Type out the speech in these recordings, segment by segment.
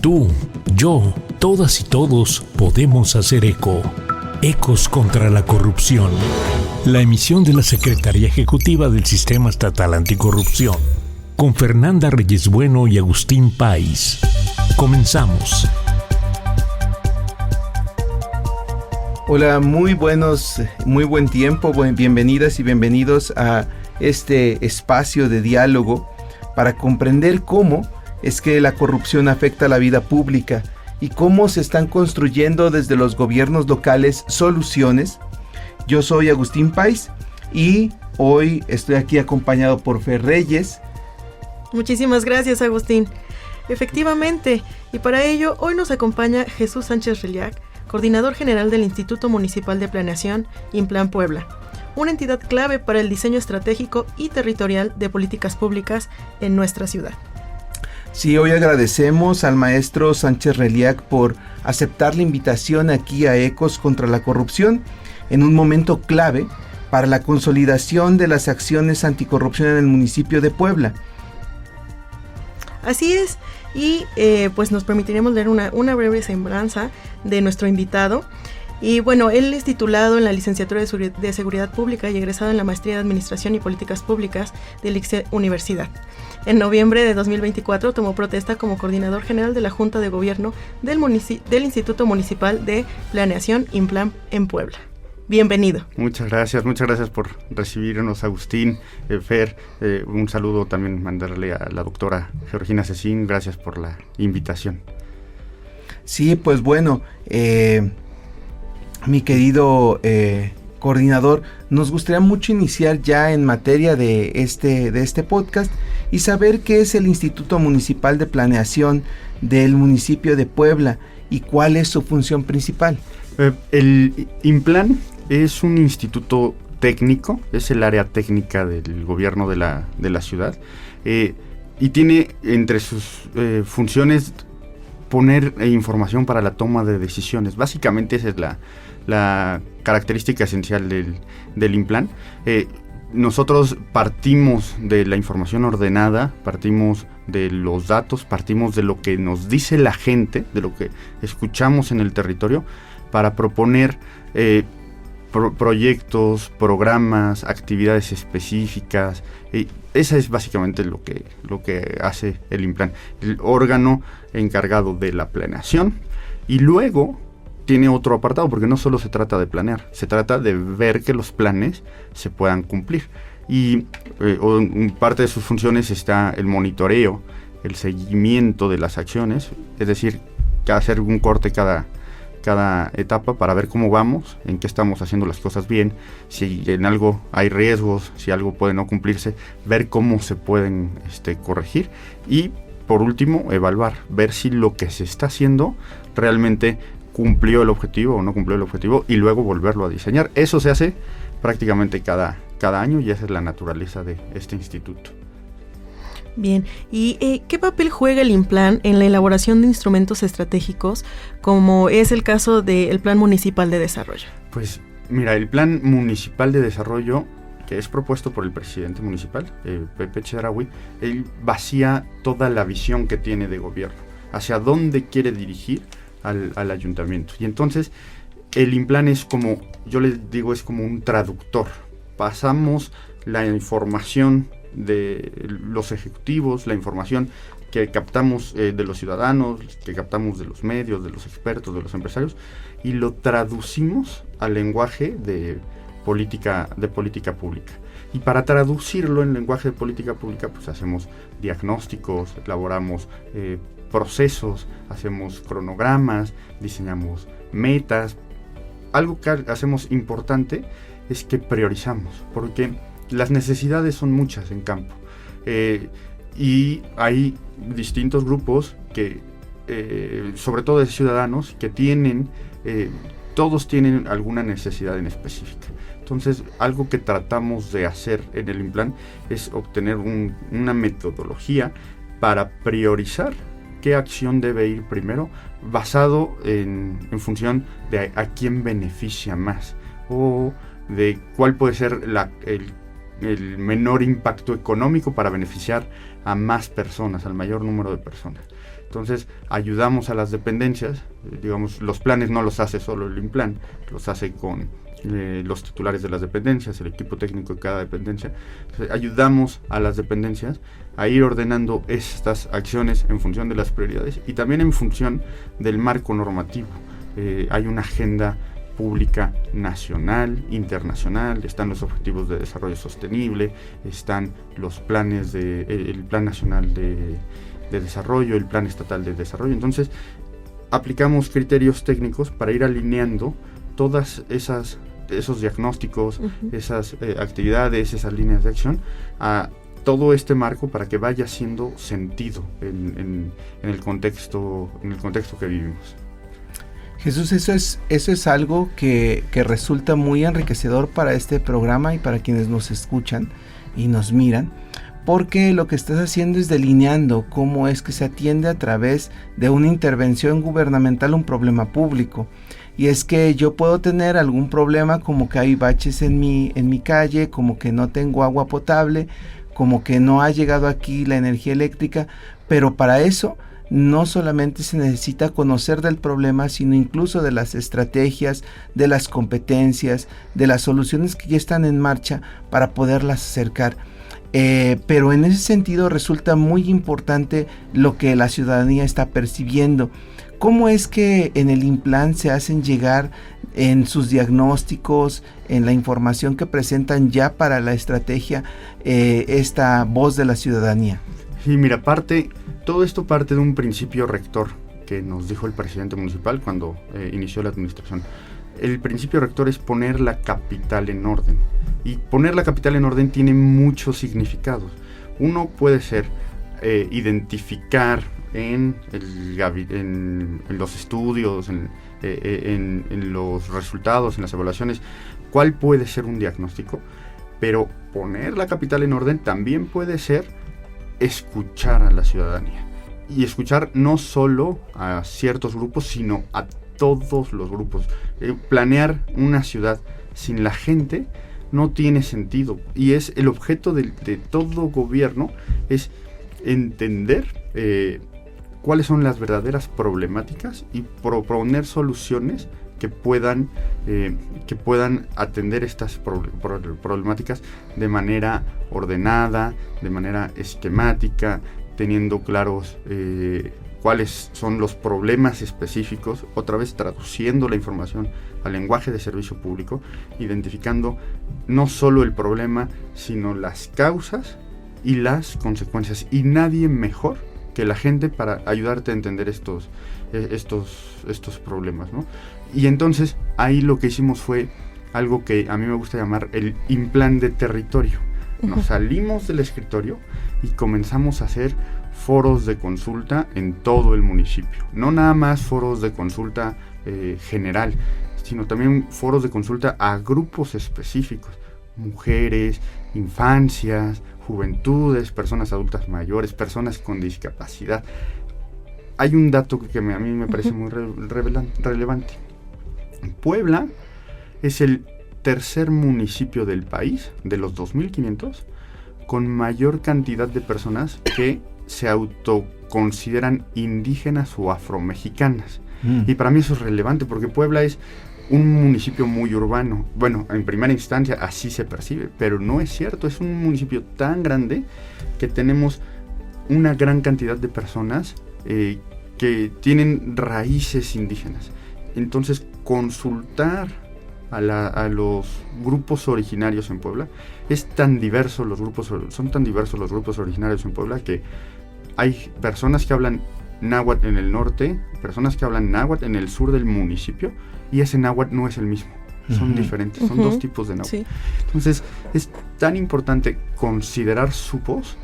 Tú, yo, todas y todos podemos hacer eco. Ecos contra la corrupción. La emisión de la Secretaría Ejecutiva del Sistema Estatal Anticorrupción. Con Fernanda Reyes Bueno y Agustín Páez. Comenzamos. Hola, muy buen tiempo, bienvenidas y bienvenidos a este espacio de diálogo para comprender cómo es que la corrupción afecta la vida pública y cómo se están construyendo desde los gobiernos locales soluciones. Yo soy Agustín Páez y hoy estoy aquí acompañado por Fer Reyes. Muchísimas gracias, Agustín. Efectivamente, y para ello hoy nos acompaña Jesús Sánchez Reliac, coordinador general del Instituto Municipal de Planeación, Implan Puebla, una entidad clave para el diseño estratégico y territorial de políticas públicas en nuestra ciudad. Sí, hoy agradecemos al maestro Sánchez Reliac por aceptar la invitación aquí a Ecos contra la Corrupción en un momento clave para la consolidación de las acciones anticorrupción en el municipio de Puebla. Así es, y pues nos permitiremos leer una breve semblanza de nuestro invitado. Y bueno, él es titulado en la licenciatura de Seguridad Pública y egresado en la maestría de Administración y Políticas Públicas del ICSE Universidad. En noviembre de 2024 tomó protesta como coordinador general de la Junta de Gobierno del Instituto Municipal de Planeación Implan en Puebla. Bienvenido. Muchas gracias por recibirnos, Agustín, Fer. Un saludo también mandarle a la doctora Georgina Cecín. Gracias por la invitación. Sí, pues bueno, mi querido coordinador, nos gustaría mucho iniciar ya en materia de este podcast y saber qué es el Instituto Municipal de Planeación del municipio de Puebla y cuál es su función principal. El Implan es un instituto técnico, es el área técnica del gobierno de la ciudad, y tiene entre sus funciones poner información para la toma de decisiones. Básicamente esa es la característica esencial del Implan. Nosotros partimos de la información ordenada, partimos de los datos, partimos de lo que nos dice la gente, de lo que escuchamos en el territorio, para proponer proyectos, programas, actividades específicas. Esa es básicamente lo que hace el Implan, el órgano encargado de la planeación. Y luego tiene otro apartado, porque no solo se trata de planear, se trata de ver que los planes se puedan cumplir. Y parte de sus funciones está el monitoreo, el seguimiento de las acciones, es decir, hacer un corte cada etapa para ver cómo vamos, en qué estamos haciendo las cosas bien, si en algo hay riesgos, si algo puede no cumplirse, ver cómo se pueden corregir y, por último, evaluar, ver si lo que se está haciendo realmente cumplió el objetivo o no cumplió el objetivo y luego volverlo a diseñar. Eso se hace prácticamente cada año y esa es la naturaleza de este instituto. Bien, ¿y qué papel juega el Implan en la elaboración de instrumentos estratégicos, como es el caso del Plan Municipal de Desarrollo? Pues mira, el Plan Municipal de Desarrollo, que es propuesto por el presidente municipal, Pepe Chedraui, él vacía toda la visión que tiene de gobierno, hacia dónde quiere dirigir al ayuntamiento. Y entonces el Implan es como, yo les digo, es como un traductor. Pasamos la información de los ejecutivos, la información que captamos de los ciudadanos, que captamos de los medios, de los expertos, de los empresarios, y lo traducimos al lenguaje de política pública. Y para traducirlo en lenguaje de política pública, pues hacemos diagnósticos, elaboramos procesos, hacemos cronogramas, diseñamos metas. Algo que hacemos importante es que priorizamos, porque las necesidades son muchas en campo, y hay distintos grupos que, sobre todo de ciudadanos, que todos tienen alguna necesidad en específica. Entonces, algo que tratamos de hacer en el Implan es obtener una metodología para priorizar qué acción debe ir primero, basado en función de a quién beneficia más, o de cuál puede ser el menor impacto económico para beneficiar a más personas, al mayor número de personas. Entonces ayudamos a las dependencias, digamos, los planes no los hace solo el INPLAN, los hace con los titulares de las dependencias, el equipo técnico de cada dependencia. Entonces, ayudamos a las dependencias a ir ordenando estas acciones en función de las prioridades y también en función del marco normativo. Hay una agenda pública nacional, internacional, están los objetivos de desarrollo sostenible, están los planes el plan nacional de desarrollo, el plan estatal de desarrollo. Entonces aplicamos criterios técnicos para ir alineando todas esos diagnósticos, esas actividades, esas líneas de acción a todo este marco para que vaya haciendo sentido en el contexto que vivimos. Jesús, eso es algo que resulta muy enriquecedor para este programa y para quienes nos escuchan y nos miran, porque lo que estás haciendo es delineando cómo es que se atiende a través de una intervención gubernamental un problema público. Y es que yo puedo tener algún problema, como que hay baches en mi calle, como que no tengo agua potable, como que no ha llegado aquí la energía eléctrica, pero para eso no solamente se necesita conocer del problema, sino incluso de las estrategias, de las competencias, de las soluciones que ya están en marcha para poderlas acercar. Pero en ese sentido resulta muy importante lo que la ciudadanía está percibiendo. ¿Cómo es que en el INPLAN se hacen llegar en sus diagnósticos, en la información que presentan ya para la estrategia, esta voz de la ciudadanía? Sí, mira, todo esto parte de un principio rector que nos dijo el presidente municipal cuando inició la administración. El principio rector es poner la capital en orden. Y poner la capital en orden tiene muchos significados. Uno puede ser identificar en los estudios, en los resultados, en las evaluaciones, cuál puede ser un diagnóstico. Pero poner la capital en orden también puede ser escuchar a la ciudadanía. Y escuchar no solo a ciertos grupos, sino a todos los grupos. Planear una ciudad sin la gente no tiene sentido. Y es el objeto de todo gobierno, es entender cuáles son las verdaderas problemáticas y proponer soluciones que puedan atender estas problemáticas de manera ordenada, de manera esquemática, teniendo claros cuáles son los problemas específicos, otra vez traduciendo la información al lenguaje de servicio público, identificando no solo el problema, sino las causas y las consecuencias. Y nadie mejor que la gente para ayudarte a entender estos problemas, ¿no? Y entonces ahí lo que hicimos fue algo que a mí me gusta llamar el INPLAN de territorio. Nos salimos del escritorio y comenzamos a hacer foros de consulta en todo el municipio. No nada más foros de consulta general, sino también foros de consulta a grupos específicos. Mujeres, infancias, juventudes, personas adultas mayores, personas con discapacidad. Hay un dato que a mí me parece muy relevante. Puebla es el tercer municipio del país, de los 2.500, con mayor cantidad de personas que se autoconsideran indígenas o afromexicanas. Y para mí eso es relevante porque Puebla es un municipio muy urbano. Bueno, en primera instancia así se percibe, pero no es cierto. Es un municipio tan grande que tenemos una gran cantidad de personas que tienen raíces indígenas. Entonces, consultar a los grupos originarios en Puebla son tan diversos los grupos originarios en Puebla que hay personas que hablan náhuatl en el norte, personas que hablan náhuatl en el sur del municipio, y ese náhuatl no es el mismo, son diferentes, son dos tipos de náhuatl. Sí. Entonces es tan importante considerar su voz,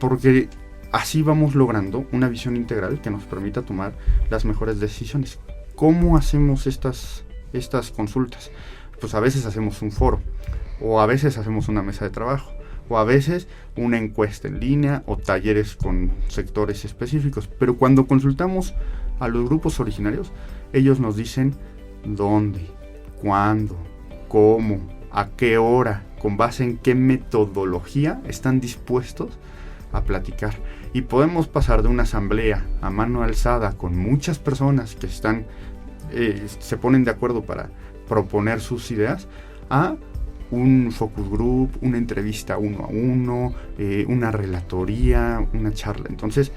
porque así vamos logrando una visión integral que nos permita tomar las mejores decisiones. ¿Cómo hacemos estas consultas? Pues a veces hacemos un foro, o a veces hacemos una mesa de trabajo, o a veces una encuesta en línea o talleres con sectores específicos. Pero cuando consultamos a los grupos originarios, ellos nos dicen dónde, cuándo, cómo, a qué hora, con base en qué metodología están dispuestos a platicar. Y podemos pasar de una asamblea a mano alzada con muchas personas que se ponen de acuerdo para proponer sus ideas, a un focus group, una entrevista 1 a 1, una relatoría, una charla. Entonces,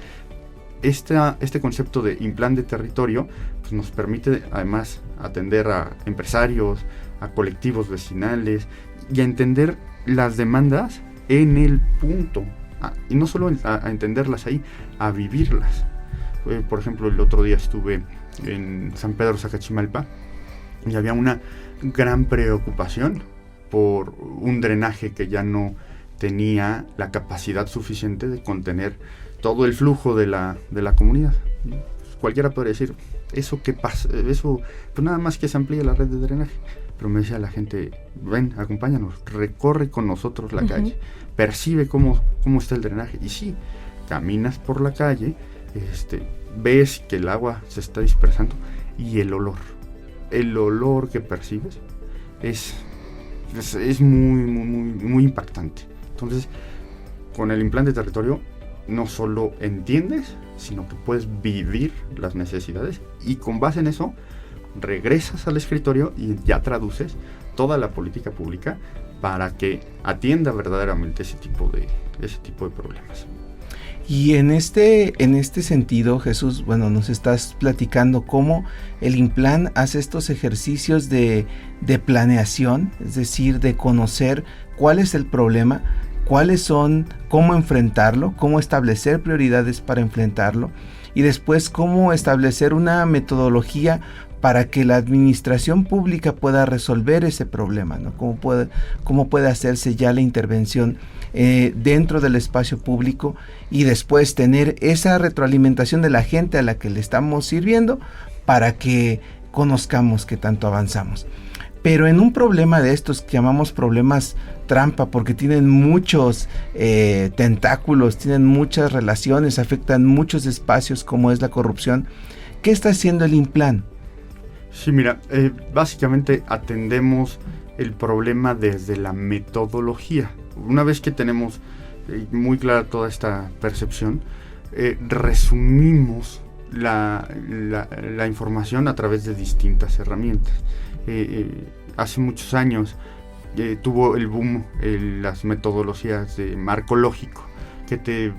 este concepto de Implan de territorio pues nos permite además atender a empresarios, a colectivos vecinales y a entender las demandas en el punto. Y no solo a entenderlas ahí, a vivirlas. Por ejemplo, el otro día estuve en San Pedro Sacachimalpa y había una gran preocupación por un drenaje que ya no tenía la capacidad suficiente de contener todo el flujo de la comunidad. Cualquiera podría decir, ¿eso qué pasa? Eso, pues nada más que se amplíe la red de drenaje. Pero me decía la gente, ven, acompáñanos, recorre con nosotros la calle, percibe cómo está el drenaje. Y sí, caminas por la calle, ves que el agua se está dispersando y el olor que percibes es muy, muy, muy impactante. Entonces, con el Implan de territorio no solo entiendes, sino que puedes vivir las necesidades y con base en eso regresas al escritorio y ya traduces toda la política pública para que atienda verdaderamente ese tipo de problemas. Y en este sentido, Jesús, bueno, nos estás platicando cómo el Implan hace estos ejercicios de planeación, es decir, de conocer cuál es el problema, cuáles son, cómo enfrentarlo, cómo establecer prioridades para enfrentarlo y después cómo establecer una metodología para que la administración pública pueda resolver ese problema, ¿no? Cómo puede hacerse ya la intervención dentro del espacio público y después tener esa retroalimentación de la gente a la que le estamos sirviendo para que conozcamos qué tanto avanzamos. Pero en un problema de estos que llamamos problemas trampa, porque tienen muchos tentáculos, tienen muchas relaciones, afectan muchos espacios como es la corrupción, ¿qué está haciendo el Implan? Sí, mira, básicamente atendemos el problema desde la metodología. Una vez que tenemos muy clara toda esta percepción, resumimos la información a través de distintas herramientas. Hace muchos años tuvo el boom las metodologías de marco lógico, que te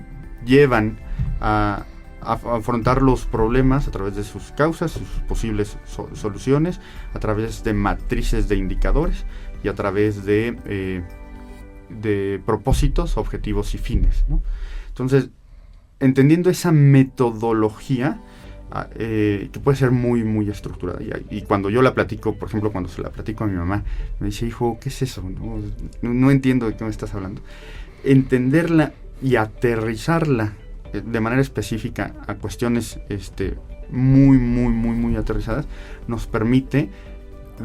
llevan a afrontar los problemas a través de sus causas, sus posibles soluciones, a través de matrices de indicadores y a través de propósitos, objetivos y fines, ¿no? Entonces, entendiendo esa metodología, que puede ser muy, muy estructurada, y cuando yo la platico, por ejemplo, cuando se la platico a mi mamá, me dice, hijo, ¿qué es eso? No entiendo de qué me estás hablando. Entenderla y aterrizarla de manera específica a cuestiones muy, muy, muy, muy aterrizadas, nos permite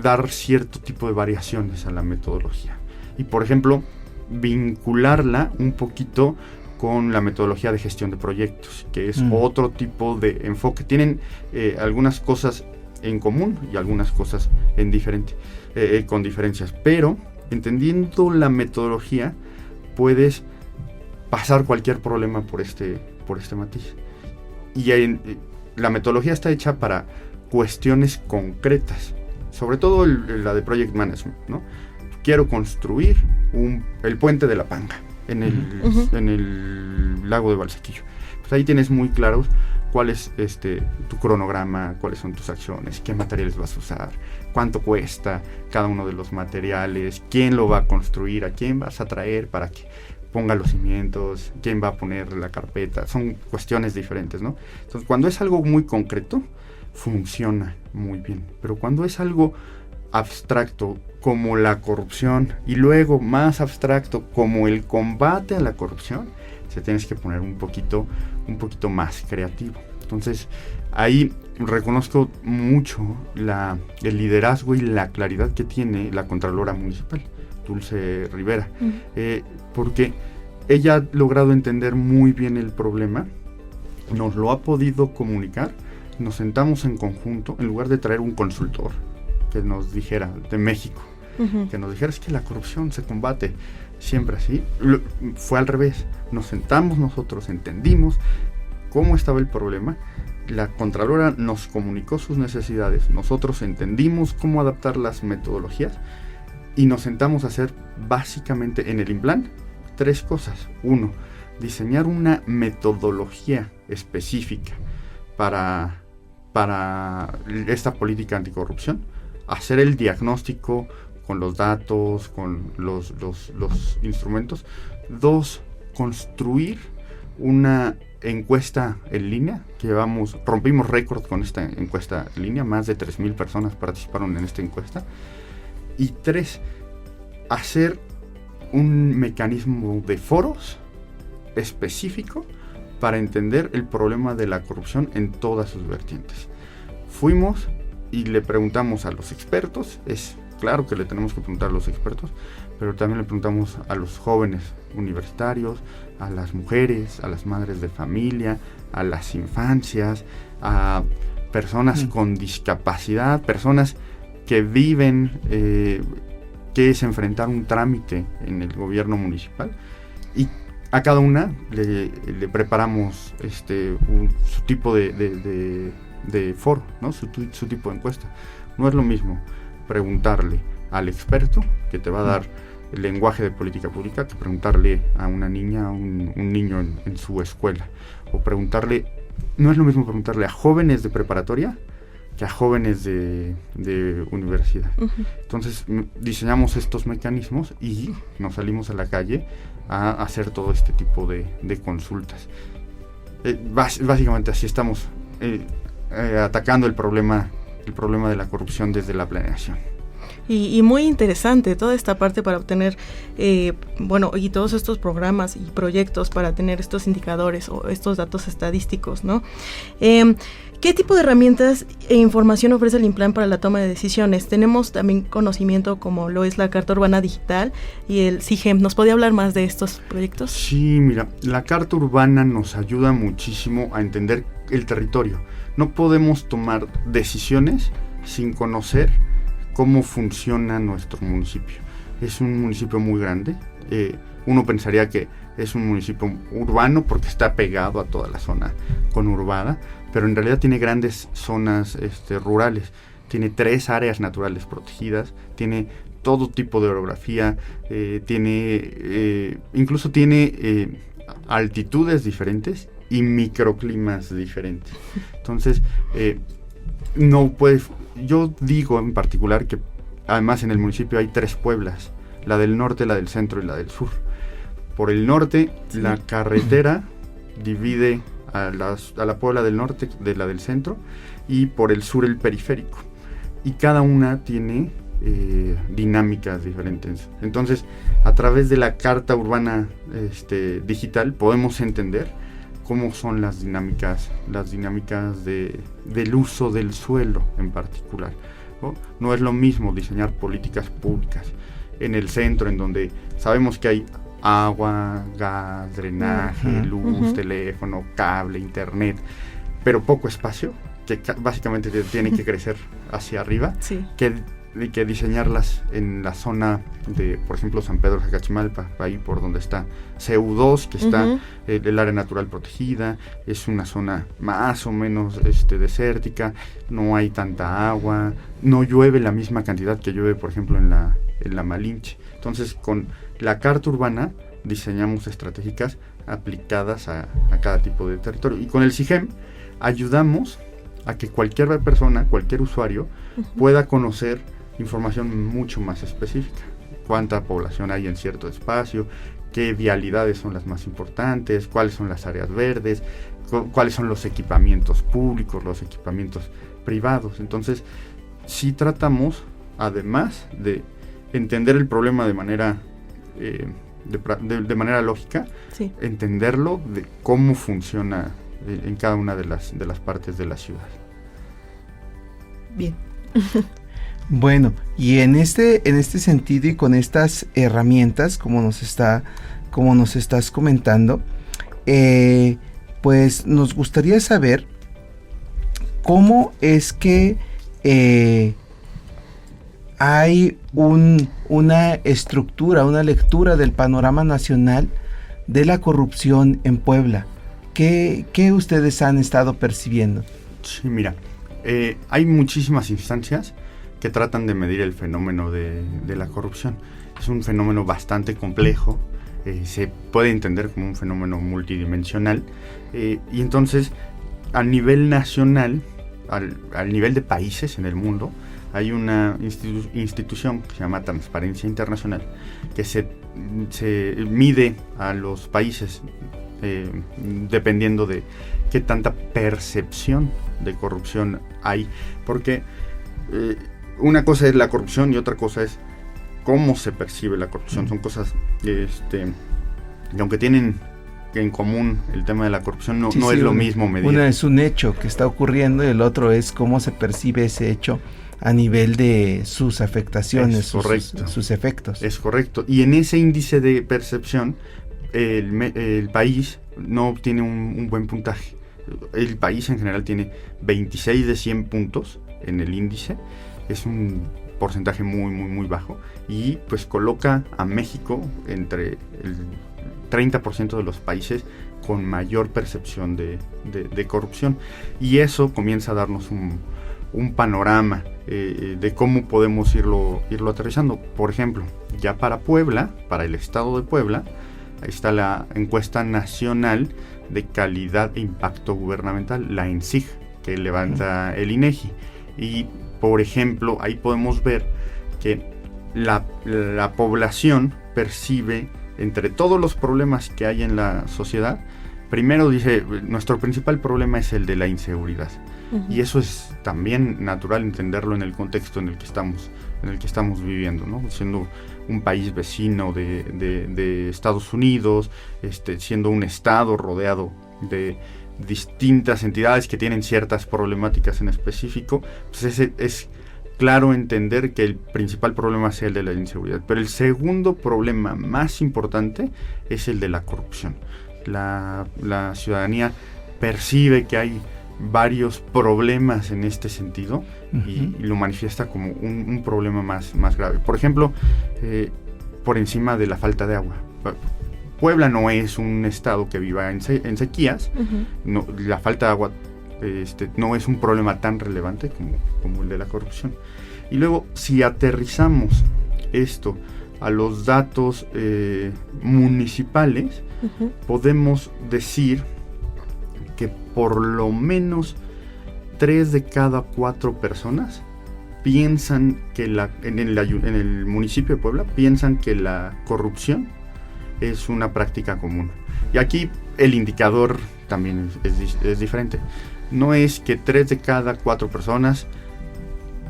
dar cierto tipo de variaciones a la metodología. Y, por ejemplo, vincularla un poquito con la metodología de gestión de proyectos, que es otro tipo de enfoque. Tienen algunas cosas en común y algunas cosas con diferencias, pero entendiendo la metodología puedes pasar cualquier problema por este matiz. Y la metodología está hecha para cuestiones concretas, sobre todo la de Project Management, ¿no? Quiero construir el puente de la Panga en el lago de Valsequillo. Pues ahí tienes muy claros cuál es tu cronograma, cuáles son tus acciones, qué materiales vas a usar, cuánto cuesta cada uno de los materiales, quién lo va a construir, a quién vas a traer para que ponga los cimientos, quién va a poner la carpeta. Son cuestiones diferentes, ¿no? Entonces, cuando es algo muy concreto, funciona muy bien. Pero cuando es algo abstracto como la corrupción y luego más abstracto como el combate a la corrupción, se tienes que poner un poquito más creativo. Entonces ahí reconozco mucho el liderazgo y la claridad que tiene la Contralora Municipal, Dulce Rivera, porque ella ha logrado entender muy bien el problema, nos lo ha podido comunicar, nos sentamos en conjunto, en lugar de traer un consultor que nos dijera de México, que nos dijera es que la corrupción se combate siempre así. Fue al revés. Nos sentamos nosotros, entendimos cómo estaba el problema. La Contralora nos comunicó sus necesidades. Nosotros entendimos cómo adaptar las metodologías y nos sentamos a hacer básicamente en el INPLAN 3 cosas. 1, diseñar una metodología específica para esta política anticorrupción, hacer el diagnóstico con los datos, con los instrumentos. 2, construir una encuesta en línea, rompimos récord con esta encuesta en línea, más de 3,000 personas participaron en esta encuesta. Y 3, hacer un mecanismo de foros específico para entender el problema de la corrupción en todas sus vertientes. Fuimos y le preguntamos a los expertos, es claro que le tenemos que preguntar a los expertos, pero también le preguntamos a los jóvenes universitarios, a las mujeres, a las madres de familia, a las infancias, a personas con discapacidad, personas que viven, que es enfrentar un trámite en el gobierno municipal, y a cada una le preparamos su tipo de foro, ¿no? su tipo de encuesta. No es lo mismo preguntarle al experto que te va a dar el lenguaje de política pública que preguntarle a una niña, a un niño en su escuela, o no es lo mismo preguntarle a jóvenes de preparatoria que a jóvenes de universidad. Uh-huh. Entonces diseñamos estos mecanismos y nos salimos a la calle a hacer todo este tipo de consultas. Básicamente así estamos atacando el problema de la corrupción desde la planeación. Y muy interesante toda esta parte para obtener, y todos estos programas y proyectos para tener estos indicadores o estos datos estadísticos, ¿no? ¿Qué tipo de herramientas e información ofrece el INPLAN para la toma de decisiones? Tenemos también conocimiento como lo es la Carta Urbana Digital y el CIGEM. ¿Nos podría hablar más de estos proyectos? Sí, mira, la Carta Urbana nos ayuda muchísimo a entender el territorio. No podemos tomar decisiones sin conocer cómo funciona nuestro municipio. Es un municipio muy grande. Uno pensaría que es un municipio urbano porque está pegado a toda la zona conurbada, pero en realidad tiene grandes zonas rurales. Tiene 3 áreas naturales protegidas, tiene todo tipo de orografía, incluso tiene altitudes diferentes y microclimas diferentes. Entonces, yo digo en particular que además en el municipio hay 3 pueblas, la del norte, la del centro y la del sur. Por el norte, sí, la carretera divide a la Puebla del norte de la del centro, y por el sur el periférico. Y cada una tiene dinámicas diferentes. Entonces, a través de la Carta Urbana digital podemos entender cómo son las dinámicas del uso del suelo en particular, ¿no? No es lo mismo diseñar políticas públicas en el centro, en donde sabemos que hay agua, gas, drenaje, luz, teléfono, cable, internet, pero poco espacio, que básicamente tiene que crecer hacia arriba, sí, que diseñarlas en la zona de, por ejemplo, San Pedro Jacachimalpa, ahí por donde está CU2, que está el área natural protegida. Es una zona más o menos desértica, no hay tanta agua, no llueve la misma cantidad que llueve, por ejemplo, en la Malinche. Entonces, con la Carta Urbana diseñamos estratégicas aplicadas a cada tipo de territorio. Y con el CIGEM ayudamos a que cualquier persona, cualquier usuario, pueda conocer información mucho más específica. Cuánta población hay en cierto espacio, qué vialidades son las más importantes, cuáles son las áreas verdes, cuáles son los equipamientos públicos, los equipamientos privados. Entonces, sí tratamos, además de entender el problema de manera lógica, sí, entenderlo de cómo funciona en cada una de las partes de la ciudad. Bien. Bueno, y en este sentido y con estas herramientas, como nos estás comentando, pues nos gustaría saber cómo es que hay una estructura, una lectura del panorama nacional de la corrupción en Puebla. ¿Qué ustedes han estado percibiendo? Sí, mira, hay muchísimas instancias que tratan de medir el fenómeno de la corrupción. Es un fenómeno bastante complejo, se puede entender como un fenómeno multidimensional, y entonces a nivel nacional, al nivel de países en el mundo, hay una institución que se llama Transparencia Internacional, que se mide a los países dependiendo de qué tanta percepción de corrupción hay, porque una cosa es la corrupción y otra cosa es cómo se percibe la corrupción. Son cosas que aunque tienen en común el tema de la corrupción, no es lo mismo medir. Una es un hecho que está ocurriendo y el otro es cómo se percibe ese hecho a nivel de sus afectaciones, sus efectos. Es correcto. Y en ese índice de percepción, el país no obtiene un buen puntaje. El país en general tiene 26 de 100 puntos en el índice. Es un porcentaje muy, muy, muy bajo. Y pues coloca a México entre el 30% de los países con mayor percepción de corrupción. Y eso comienza a darnos un panorama de cómo podemos irlo aterrizando. Por ejemplo, ya para Puebla, para el estado de Puebla, ahí está la encuesta nacional de calidad e impacto gubernamental, la ENSIG, que levanta el INEGI. Y, por ejemplo, ahí podemos ver que la población percibe, entre todos los problemas que hay en la sociedad, primero dice, nuestro principal problema es el de la inseguridad. Uh-huh. Y eso es también natural entenderlo en el contexto en el que estamos viviendo, ¿no? Siendo un país vecino de Estados Unidos, siendo un estado rodeado de distintas entidades que tienen ciertas problemáticas en específico, pues es claro entender que el principal problema es el de la inseguridad. Pero el segundo problema más importante es el de la corrupción. La ciudadanía percibe que hay varios problemas en este sentido, uh-huh, y lo manifiesta como un problema más grave. Por ejemplo, por encima de la falta de agua. Puebla no es un estado que viva en sequías, uh-huh. No, la falta de agua no es un problema tan relevante como el de la corrupción. Y luego, si aterrizamos esto a los datos municipales, uh-huh, podemos decir que por lo menos 3 de cada 4 personas piensan que en el municipio de Puebla piensan que la corrupción es una práctica común. Y aquí el indicador también es diferente. No es que 3 de cada 4 personas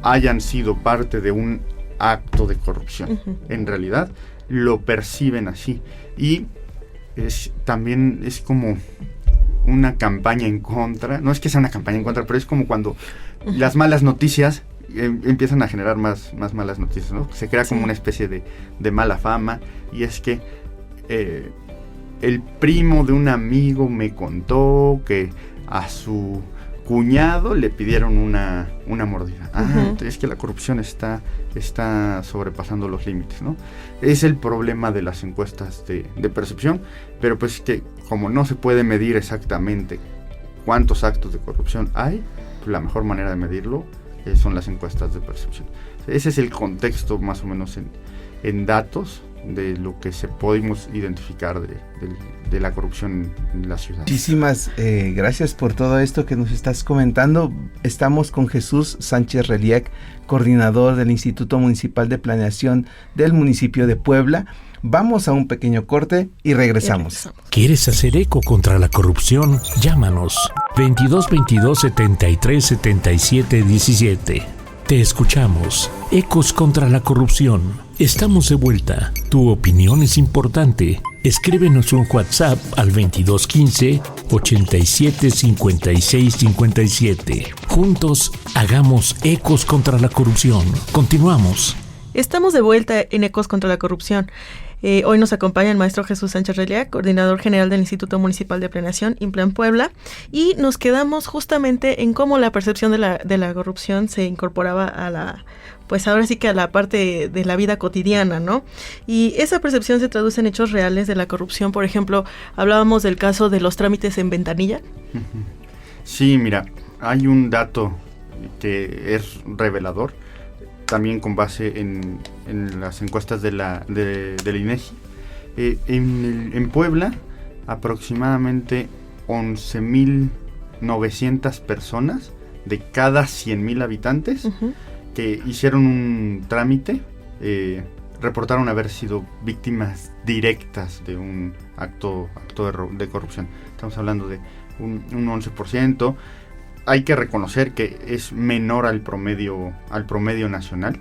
hayan sido parte de un acto de corrupción. Uh-huh. En realidad lo perciben así. Y también es como una campaña en contra. No es que sea una campaña en contra, pero es como cuando las malas noticias empiezan a generar más malas noticias, ¿no? Se crea como una especie de mala fama. Y es que el primo de un amigo me contó que a su cuñado le pidieron una mordida. Uh-huh. Es que la corrupción está sobrepasando los límites, ¿no? Es el problema de las encuestas de percepción, pero pues que como no se puede medir exactamente cuántos actos de corrupción hay, pues la mejor manera de medirlo son las encuestas de percepción. Ese es el contexto más o menos en datos de lo que se podemos identificar de la corrupción en la ciudad. Muchísimas gracias por todo esto que nos estás comentando. Estamos con Jesús Sánchez Reliec, coordinador del Instituto Municipal de Planeación del municipio de Puebla. Vamos a un pequeño corte y regresamos. ¿Quieres hacer eco contra la corrupción? Llámanos 2222 73 77 17. Te escuchamos. Ecos contra la corrupción. Estamos de vuelta. Tu opinión es importante. Escríbenos un WhatsApp al 2215 87 56 57. Juntos hagamos ecos contra la corrupción. Continuamos. Estamos de vuelta en Ecos contra la corrupción. Hoy nos acompaña el maestro Jesús Sánchez Relia, coordinador general del Instituto Municipal de Planeación, IMPLAN Puebla, y nos quedamos justamente en cómo la percepción de la corrupción se incorporaba a la, pues ahora sí que a la parte de la vida cotidiana, ¿no? Y esa percepción se traduce en hechos reales de la corrupción. Por ejemplo, hablábamos del caso de los trámites en ventanilla. Sí, mira, hay un dato que es revelador, también con base en las encuestas del INEGI. En Puebla, aproximadamente 11.900 personas de cada 100.000 habitantes que hicieron un trámite reportaron haber sido víctimas directas de un acto de corrupción. Estamos hablando de un 11%. Hay que reconocer que es menor al promedio nacional,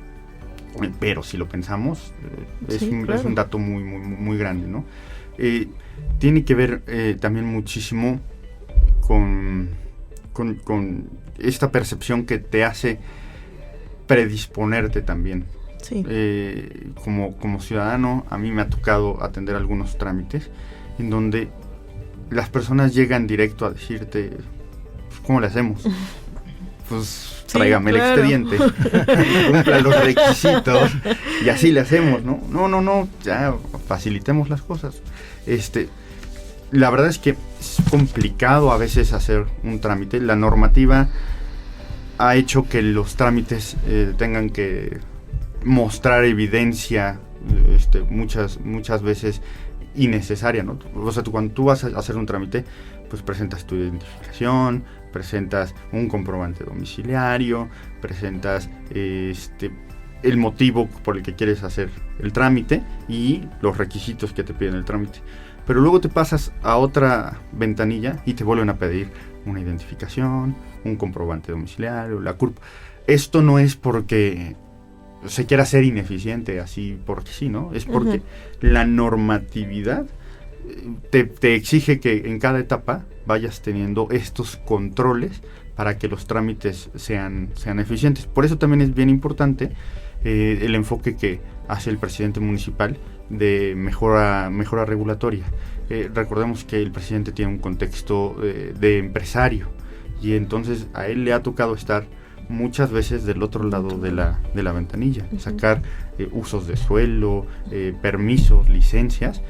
pero si lo pensamos, es un dato muy, muy, muy grande, ¿no? Tiene que ver también muchísimo con esta percepción que te hace predisponerte también. Sí. Como ciudadano, a mí me ha tocado atender algunos trámites en donde las personas llegan directo a decirte, ¿cómo le hacemos? Pues tráigame el expediente, cumpla los requisitos y así le hacemos, ¿no? No, ya facilitemos las cosas. La verdad es que es complicado a veces hacer un trámite. La normativa ha hecho que los trámites tengan que mostrar evidencia muchas veces innecesaria, ¿no? O sea, cuando tú vas a hacer un trámite, pues presentas tu identificación, presentas un comprobante domiciliario, presentas el motivo por el que quieres hacer el trámite y los requisitos que te piden el trámite. Pero luego te pasas a otra ventanilla y te vuelven a pedir una identificación, un comprobante domiciliario, la CURP. Esto no es porque se quiera ser ineficiente así porque sí, ¿no? Es porque la normatividad te exige que en cada etapa vayas teniendo estos controles para que los trámites sean eficientes. Por eso también es bien importante el enfoque que hace el presidente municipal de mejora regulatoria. Recordemos que el presidente tiene un contexto de empresario y entonces a él le ha tocado estar muchas veces del otro lado de la ventanilla, sacar usos de suelo, permisos, licencias.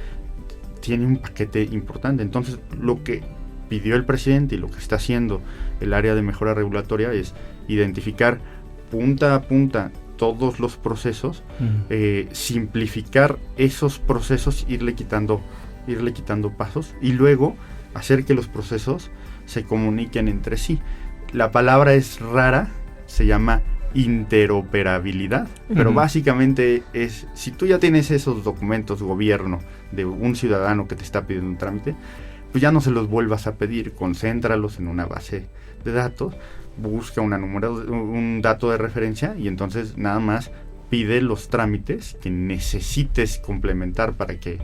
Tiene un paquete importante. Entonces, lo que pidió el presidente y lo que está haciendo el área de mejora regulatoria es identificar punta a punta todos los procesos, simplificar esos procesos, irle quitando pasos y luego hacer que los procesos se comuniquen entre sí. La palabra es rara, se llama interoperabilidad, pero básicamente es, si tú ya tienes esos documentos gobierno de un ciudadano que te está pidiendo un trámite, pues ya no se los vuelvas a pedir, concéntralos en una base de datos, busca un dato de referencia y entonces nada más pide los trámites que necesites complementar para que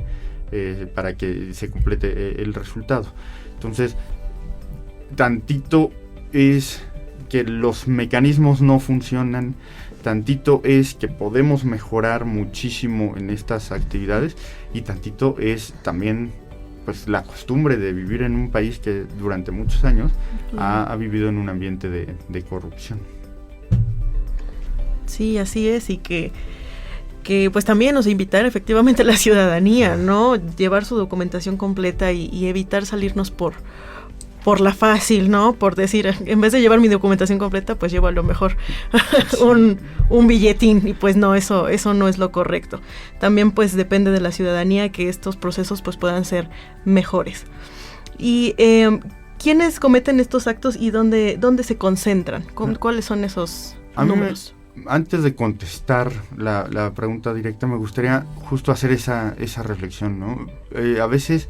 se complete el resultado. Entonces, tantito es que los mecanismos no funcionan, tantito es que podemos mejorar muchísimo en estas actividades y tantito es también pues la costumbre de vivir en un país que durante muchos años ha vivido en un ambiente de corrupción. Sí, así es, y que pues también nos invitar efectivamente a la ciudadanía, ¿no? Llevar su documentación completa y evitar salirnos por la fácil, ¿no? Por decir, en vez de llevar mi documentación completa, pues llevo a lo mejor un billetín, y pues no, eso no es lo correcto. También pues depende de la ciudadanía que estos procesos pues puedan ser mejores. Y ¿quiénes cometen estos actos y dónde se concentran? ¿Cuáles son esos números? Antes de contestar la pregunta directa, me gustaría justo hacer esa reflexión, ¿no? A veces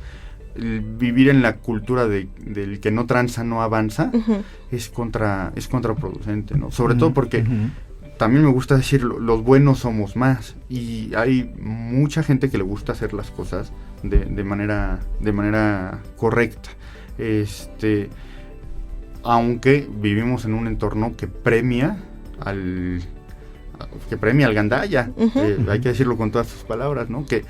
vivir en la cultura del que no tranza no avanza es contraproducente, ¿no? Sobre todo porque también me gusta decir, los buenos somos más, y hay mucha gente que le gusta hacer las cosas de manera correcta. Aunque vivimos en un entorno que premia al gandalla, hay que decirlo con todas sus palabras, ¿no? Que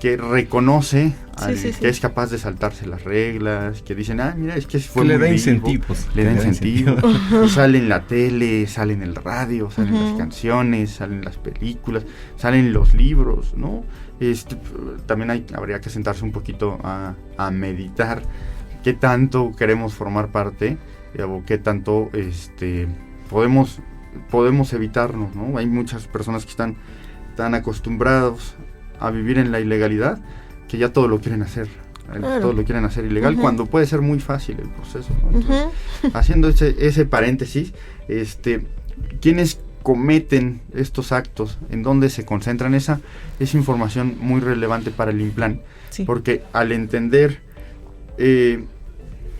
que reconoce Sí. que es capaz de saltarse las reglas, que dicen, mira, es que fue que muy le da vivo, incentivos. le da incentivos. Sale en la tele, sale en el radio, salen las canciones, salen las películas, salen los libros, ¿no? También habría que sentarse un poquito a meditar qué tanto queremos formar parte, o qué tanto podemos evitarnos, ¿no? Hay muchas personas que están tan acostumbrados a vivir en la ilegalidad que ya todo lo quieren hacer. Claro. Todo lo quieren hacer ilegal, cuando puede ser muy fácil el proceso, ¿no? Entonces, haciendo ese paréntesis, ¿quiénes cometen estos actos? ¿En dónde se concentran? Esa es información muy relevante para el INPLAN, porque al entender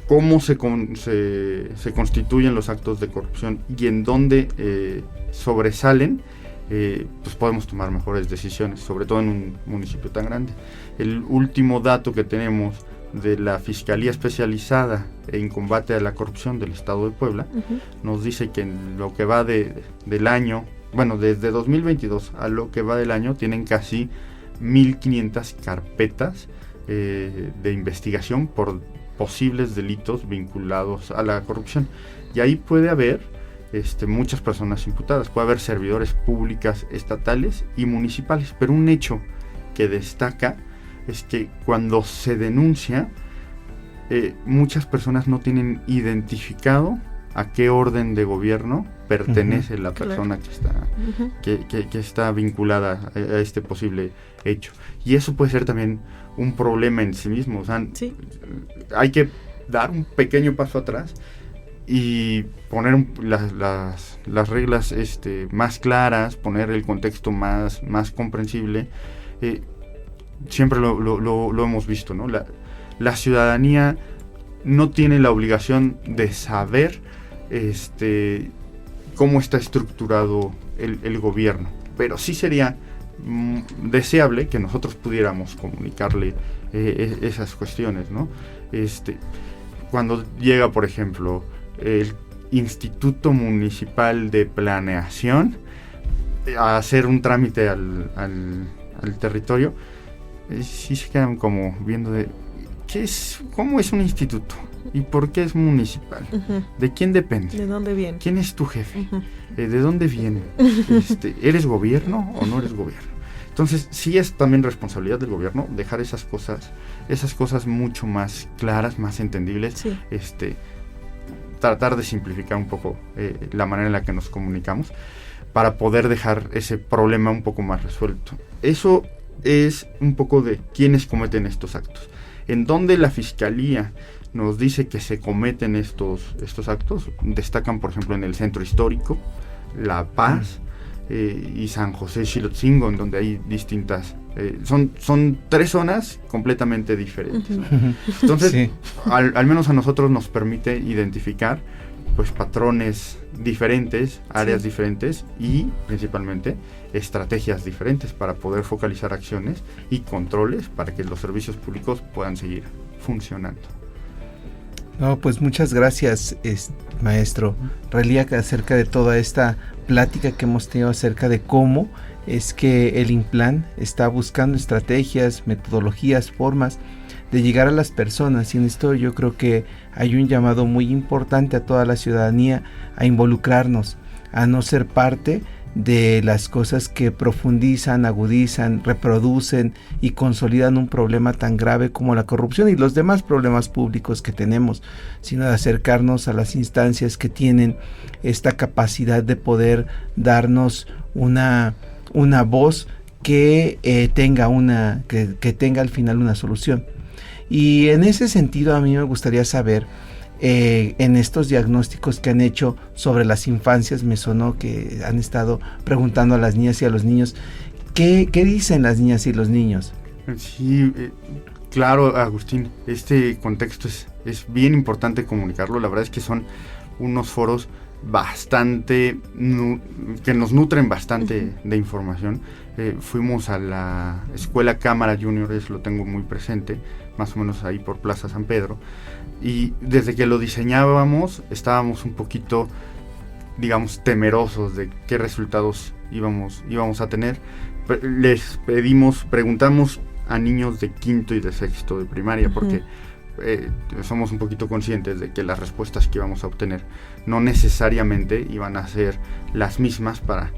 cómo se constituyen los actos de corrupción y en dónde sobresalen, pues podemos tomar mejores decisiones, sobre todo en un municipio tan grande. El último dato que tenemos de la Fiscalía Especializada en Combate a la Corrupción del Estado de Puebla nos dice que en lo que va del año, bueno, desde 2022 a lo que va del año, tienen casi 1,500 carpetas de investigación por posibles delitos vinculados a la corrupción. Y ahí puede haber muchas personas imputadas, puede haber servidores públicas estatales y municipales, pero un hecho que destaca es que cuando se denuncia, muchas personas no tienen identificado a qué orden de gobierno pertenece la persona que está vinculada a este posible hecho. Y eso puede ser también un problema en sí mismo. O sea, hay que dar un pequeño paso atrás y poner las reglas más claras, poner el contexto más comprensible. Siempre lo hemos visto, ¿no? La ciudadanía no tiene la obligación de saber cómo está estructurado el gobierno, pero sí sería deseable que nosotros pudiéramos comunicarle esas cuestiones, ¿no? Cuando llega, por ejemplo, el Instituto Municipal de Planeación a hacer un trámite al territorio, sí se quedan como viendo de ¿cómo es un instituto? ¿Y por qué es municipal? ¿De quién depende? ¿De dónde viene? ¿Quién es tu jefe? ¿De dónde viene? ¿Eres gobierno o no eres gobierno? Entonces, sí es también responsabilidad del gobierno dejar esas cosas mucho más claras, más entendibles, tratar de simplificar un poco la manera en la que nos comunicamos para poder dejar ese problema un poco más resuelto. Eso es un poco de quiénes cometen estos actos. En donde la Fiscalía nos dice que se cometen estos actos, destacan, por ejemplo, en el Centro Histórico, La Paz y San José Xilotzingo, en donde hay distintas... son 3 zonas completamente diferentes, ¿no? Entonces, al menos a nosotros nos permite identificar pues patrones diferentes, áreas diferentes y principalmente estrategias diferentes para poder focalizar acciones y controles para que los servicios públicos puedan seguir funcionando. No, pues muchas gracias, maestro Reliac, acerca de toda esta plática que hemos tenido acerca de cómo es que el INPLAN está buscando estrategias, metodologías, formas de llegar a las personas, y en esto yo creo que hay un llamado muy importante a toda la ciudadanía a involucrarnos, a no ser parte de las cosas que profundizan, agudizan, reproducen y consolidan un problema tan grave como la corrupción y los demás problemas públicos que tenemos, sino de acercarnos a las instancias que tienen esta capacidad de poder darnos una voz que tenga al final una solución. Y en ese sentido a mí me gustaría saber, en estos diagnósticos que han hecho sobre las infancias, me sonó que han estado preguntando a las niñas y a los niños, ¿qué dicen las niñas y los niños? Sí, claro, Agustín, este contexto es bien importante comunicarlo. La verdad es que son unos foros bastante que nos nutren bastante de información. Fuimos a la Escuela Cámara Junior, eso lo tengo muy presente, más o menos ahí por Plaza San Pedro, y desde que lo diseñábamos estábamos un poquito, digamos, temerosos de qué resultados íbamos a tener. Les preguntamos a niños de quinto y de sexto de primaria, porque somos un poquito conscientes de que las respuestas que íbamos a obtener no necesariamente iban a ser las mismas para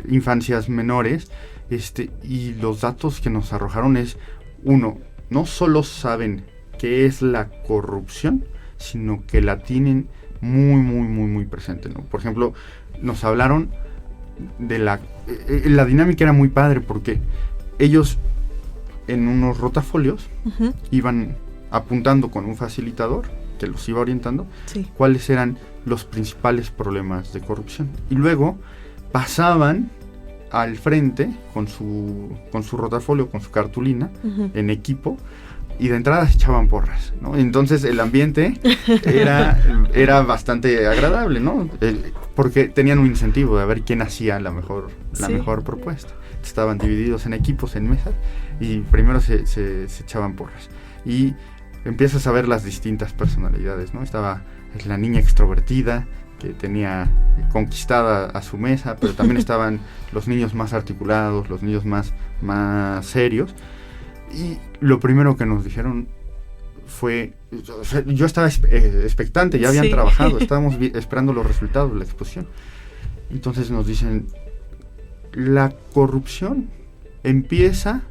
infancias menores, y los datos que nos arrojaron es, uno, no solo saben qué es la corrupción, sino que la tienen muy, muy, muy, muy presente, ¿no? Por ejemplo, nos hablaron de la dinámica era muy padre, porque ellos en unos rotafolios iban apuntando con un facilitador que los iba orientando cuáles eran los principales problemas de corrupción, y luego pasaban al frente con su rotafolio, con su cartulina en equipo, y de entrada se echaban porras, ¿no? Entonces el ambiente era bastante agradable, ¿no? Porque tenían un incentivo de ver quién hacía la mejor propuesta. Estaban divididos en equipos, en mesas, y primero se echaban porras. Y empiezas a ver las distintas personalidades, ¿no? Estaba la niña extrovertida, que tenía conquistada a su mesa, pero también estaban los niños más articulados, los niños más serios. Y lo primero que nos dijeron fue, o sea, yo estaba expectante, ya habían trabajado, estábamos esperando los resultados de la exposición. Entonces nos dicen, la corrupción empieza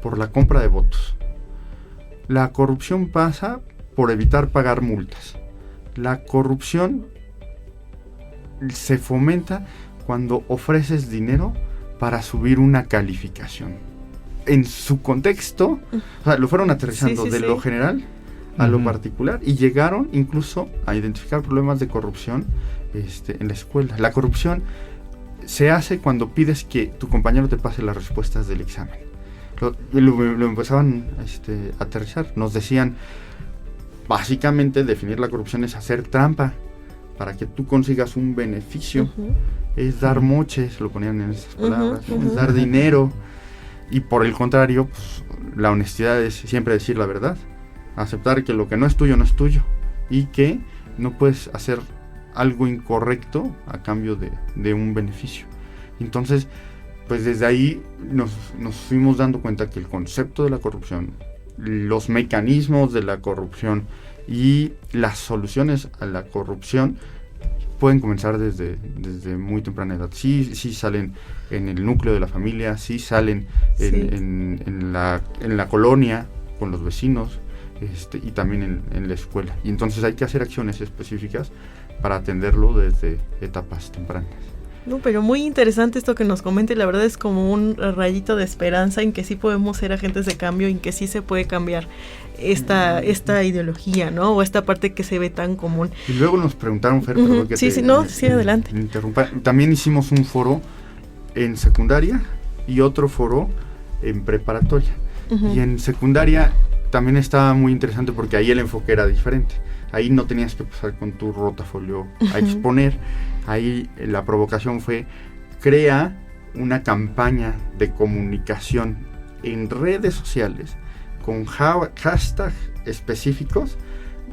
por la compra de votos. La corrupción pasa por evitar pagar multas. La corrupción se fomenta cuando ofreces dinero para subir una calificación. En su contexto, o sea, lo fueron aterrizando lo general a lo particular, y llegaron incluso a identificar problemas de corrupción en la escuela. La corrupción se hace cuando pides que tu compañero te pase las respuestas del examen. Lo empezaban a aterrizar. Nos decían, básicamente definir la corrupción es hacer trampa para que tú consigas un beneficio, es dar moches, lo ponían en esas palabras, es dar dinero. Y por el contrario, pues, la honestidad es siempre decir la verdad, aceptar que lo que no es tuyo, y que no puedes hacer algo incorrecto a cambio de un beneficio. Entonces, pues desde ahí nos fuimos dando cuenta que el concepto de la corrupción, los mecanismos de la corrupción y las soluciones a la corrupción pueden comenzar desde muy temprana edad. Sí salen en el núcleo de la familia, sí salen en la colonia, con los vecinos, y también en la escuela. Y entonces hay que hacer acciones específicas para atenderlo desde etapas tempranas. No, pero muy interesante esto que nos comenta, y la verdad es como un rayito de esperanza en que sí podemos ser agentes de cambio, en que sí se puede cambiar esta ideología, ¿no? O esta parte que se ve tan común. Y luego nos preguntaron, Fer, perdón que adelante. Interrumpa. También hicimos un foro en secundaria y otro foro en preparatoria. Y en secundaria también estaba muy interesante porque ahí el enfoque era diferente. Ahí no tenías que pasar con tu rotafolio a exponer. Ahí la provocación fue, crea una campaña de comunicación en redes sociales con hashtags específicos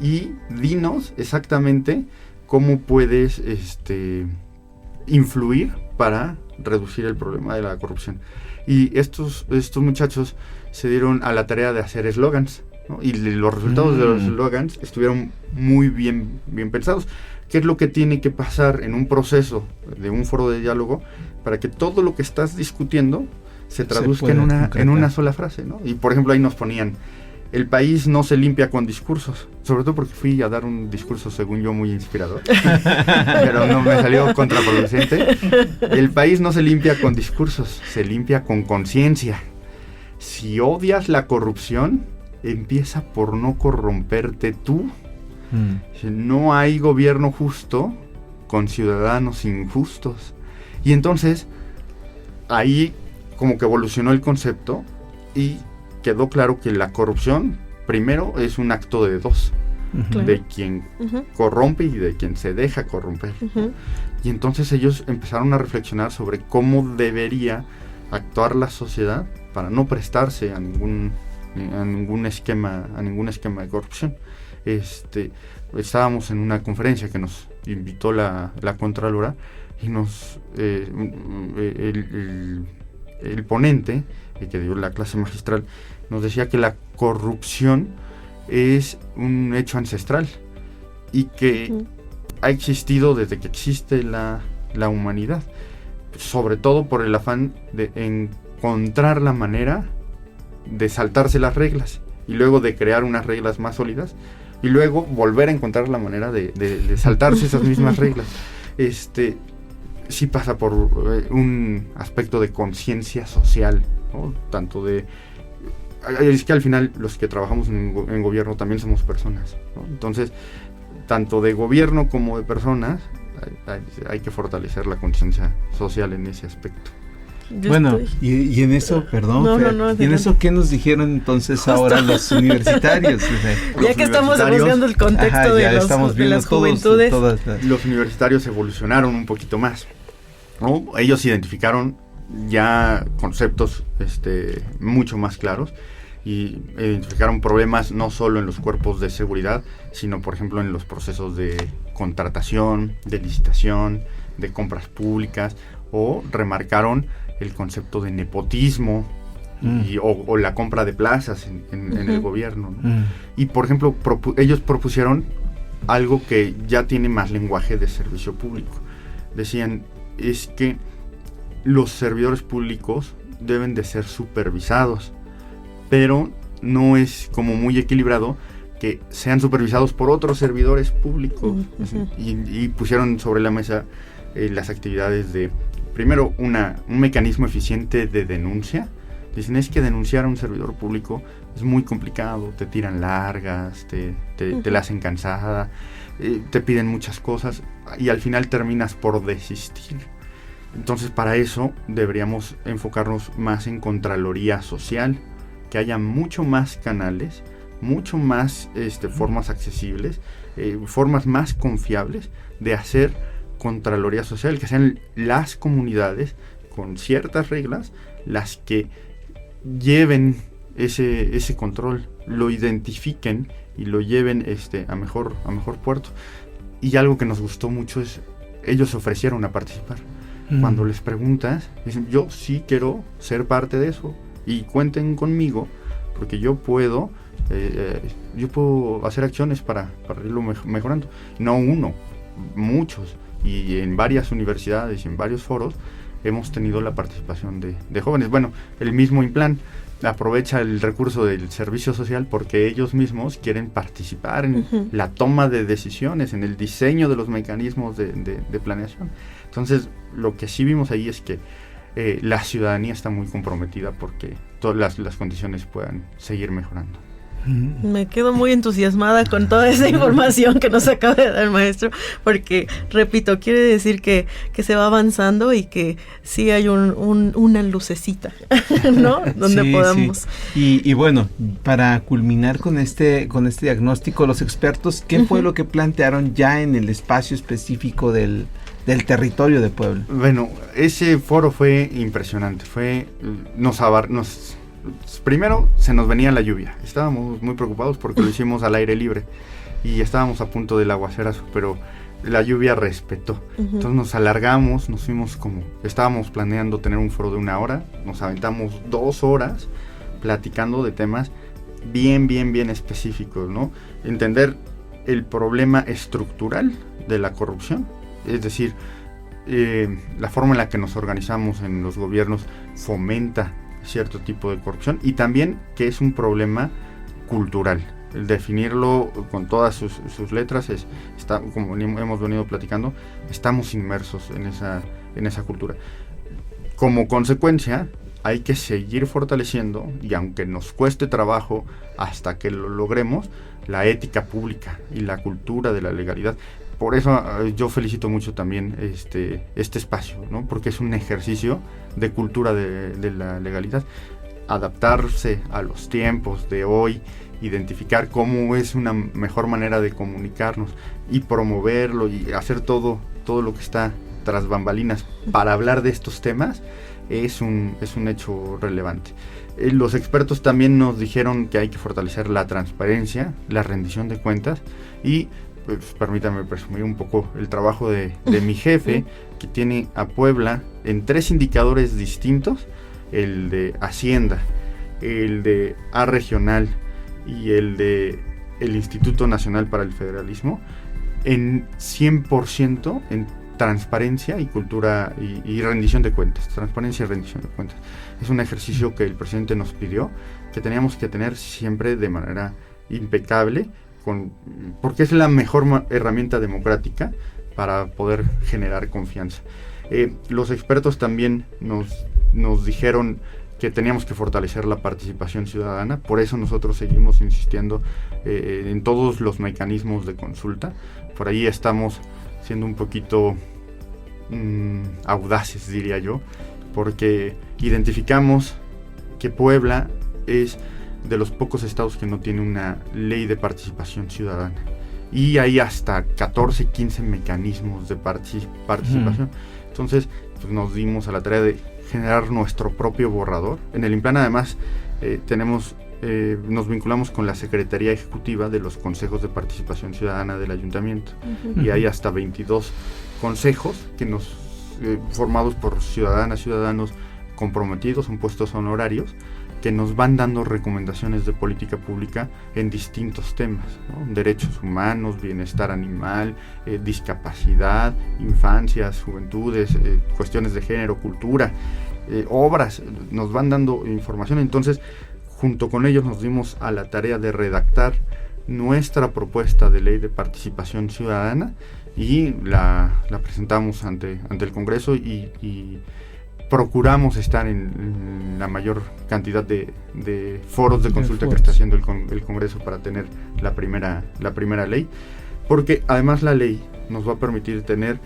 y dinos exactamente cómo puedes influir para reducir el problema de la corrupción. Y estos muchachos se dieron a la tarea de hacer eslogans, ¿no? Y los resultados de los eslogans estuvieron muy bien pensados. ¿Qué es lo que tiene que pasar en un proceso de un foro de diálogo para que todo lo que estás discutiendo se traduzca en una sola frase, ¿no? Y por ejemplo ahí nos ponían, el país no se limpia con discursos, sobre todo porque fui a dar un discurso según yo muy inspirador, pero no, me salió contraproducente. El país no se limpia con discursos, se limpia con conciencia. Si odias la corrupción, empieza por no corromperte tú. No hay gobierno justo con ciudadanos injustos. Y entonces ahí como que evolucionó el concepto y quedó claro que la corrupción primero es un acto de dos, de quien corrompe y de quien se deja corromper. Y entonces ellos empezaron a reflexionar sobre cómo debería actuar la sociedad para no prestarse a ningún esquema de corrupción. Estábamos en una conferencia que nos invitó la Contralora y el ponente que dio la clase magistral, nos decía que la corrupción es un hecho ancestral y que ha existido desde que existe la humanidad, sobre todo por el afán de encontrar la manera de saltarse las reglas y luego de crear unas reglas más sólidas y luego volver a encontrar la manera de saltarse esas mismas reglas. Sí pasa por un aspecto de conciencia social, ¿no? Tanto de... Es que al final los que trabajamos en gobierno también somos personas, ¿no? Entonces, tanto de gobierno como de personas, hay que fortalecer la conciencia social en ese aspecto. Y en eso, perdón, Fer, ¿y en eso qué nos dijeron entonces ahora los universitarios? Ya que estamos buscando el contexto de las juventudes. Los universitarios evolucionaron un poquito más, ¿no? Ellos identificaron ya conceptos mucho más claros y identificaron problemas no solo en los cuerpos de seguridad, sino por ejemplo en los procesos de contratación, de licitación, de compras públicas, o remarcaron el concepto de nepotismo o la compra de plazas en el gobierno, ¿no? Y por ejemplo ellos propusieron algo que ya tiene más lenguaje de servicio público. Decían, es que los servidores públicos deben de ser supervisados, pero no es como muy equilibrado que sean supervisados por otros servidores públicos. Y pusieron sobre la mesa las actividades de, primero, un mecanismo eficiente de denuncia. Dicen, es que denunciar a un servidor público es muy complicado, te tiran largas, te la hacen cansada, te piden muchas cosas y al final terminas por desistir. Entonces, para eso deberíamos enfocarnos más en Contraloría Social, que haya mucho más canales, mucho más formas accesibles, formas más confiables de hacer Contraloría Social, que sean las comunidades con ciertas reglas las que lleven ese control, lo identifiquen y lo lleven a mejor puerto. Y algo que nos gustó mucho es, ellos se ofrecieron a participar. Cuando les preguntas, dicen, yo sí quiero ser parte de eso y cuenten conmigo porque yo puedo hacer acciones para irlo mejorando. No uno, muchos, y en varias universidades y en varios foros hemos tenido la participación de jóvenes. Bueno, el mismo Implan aprovecha el recurso del servicio social porque ellos mismos quieren participar en la toma de decisiones, en el diseño de los mecanismos de planeación. Entonces, lo que sí vimos ahí es que la ciudadanía está muy comprometida porque todas las condiciones puedan seguir mejorando. Me quedo muy entusiasmada con toda esa información que nos acaba de dar el maestro, porque, repito, quiere decir que se va avanzando y que sí hay una lucecita, ¿no? Donde podamos... Sí. Y bueno, para culminar con este diagnóstico, los expertos, ¿qué fue lo que plantearon ya en el espacio específico del territorio de Puebla? Bueno, ese foro fue impresionante. Primero se nos venía la lluvia. Estábamos muy preocupados porque lo hicimos al aire libre y estábamos a punto del aguacerazo, pero la lluvia respetó. Entonces nos alargamos, nos fuimos estábamos planeando tener un foro de 1 hora, nos aventamos 2 horas platicando de temas bien específicos, ¿no? Entender el problema estructural de la corrupción, es decir, la forma en la que nos organizamos en los gobiernos fomenta cierto tipo de corrupción, y también que es un problema cultural. El definirlo con todas sus letras como hemos venido platicando, estamos inmersos en esa cultura. Como consecuencia, hay que seguir fortaleciendo, y aunque nos cueste trabajo hasta que lo logremos, la ética pública y la cultura de la legalidad. Por eso yo felicito mucho también este espacio, ¿no? Porque es un ejercicio de cultura de la legalidad. Adaptarse a los tiempos de hoy, identificar cómo es una mejor manera de comunicarnos y promoverlo y hacer todo lo que está tras bambalinas para hablar de estos temas es un hecho relevante. Los expertos también nos dijeron que hay que fortalecer la transparencia, la rendición de cuentas y... Pues, permítame presumir un poco el trabajo de mi jefe, que tiene a Puebla en 3 indicadores distintos el de Hacienda, el de A Regional y el de el Instituto Nacional para el Federalismo, en 100% en transparencia y cultura y rendición de cuentas. Transparencia y rendición de cuentas. Es un ejercicio que el presidente nos pidió, que teníamos que tener siempre de manera impecable, porque es la mejor herramienta democrática para poder generar confianza. Los expertos también nos dijeron que teníamos que fortalecer la participación ciudadana, por eso nosotros seguimos insistiendo en todos los mecanismos de consulta. Por ahí estamos siendo un poquito audaces, diría yo, porque identificamos que Puebla es de los pocos estados que no tiene una ley de participación ciudadana. Y hay hasta 14, 15 mecanismos de participación. Entonces, pues nos dimos a la tarea de generar nuestro propio borrador. En el INPLAN, además, nos vinculamos con la Secretaría Ejecutiva de los Consejos de Participación Ciudadana del Ayuntamiento. Y hay hasta 22 consejos formados por ciudadanos comprometidos en puestos honorarios, que nos van dando recomendaciones de política pública en distintos temas, ¿no? Derechos humanos, bienestar animal, discapacidad, infancias, juventudes, cuestiones de género, cultura, obras, nos van dando información. Entonces, junto con ellos nos dimos a la tarea de redactar nuestra propuesta de ley de participación ciudadana y la presentamos ante el Congreso y procuramos estar en la mayor cantidad de foros de consulta que está haciendo el Congreso para tener la primera ley, porque además la ley nos va a permitir tener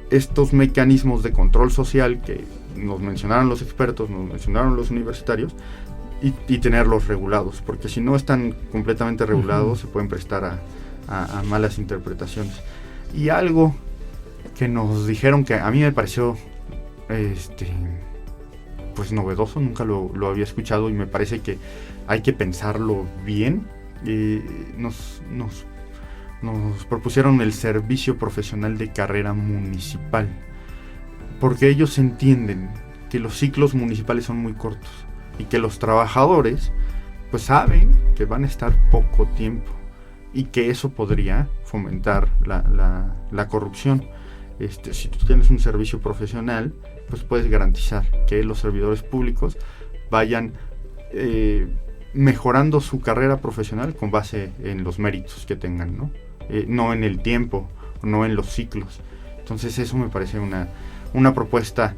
estos mecanismos de control social que nos mencionaron los expertos, nos mencionaron los universitarios, y tenerlos regulados, porque si no están completamente regulados se pueden prestar a malas interpretaciones. Y algo que nos dijeron que a mí me pareció pues novedoso, nunca lo había escuchado y me parece que hay que pensarlo bien. Nos propusieron el servicio profesional de carrera municipal, porque ellos entienden que los ciclos municipales son muy cortos y que los trabajadores pues saben que van a estar poco tiempo y que eso podría fomentar la corrupción. Si tú tienes un servicio profesional, pues puedes garantizar que los servidores públicos vayan mejorando su carrera profesional con base en los méritos que tengan, ¿no? No en el tiempo, no en los ciclos. Entonces eso me parece una propuesta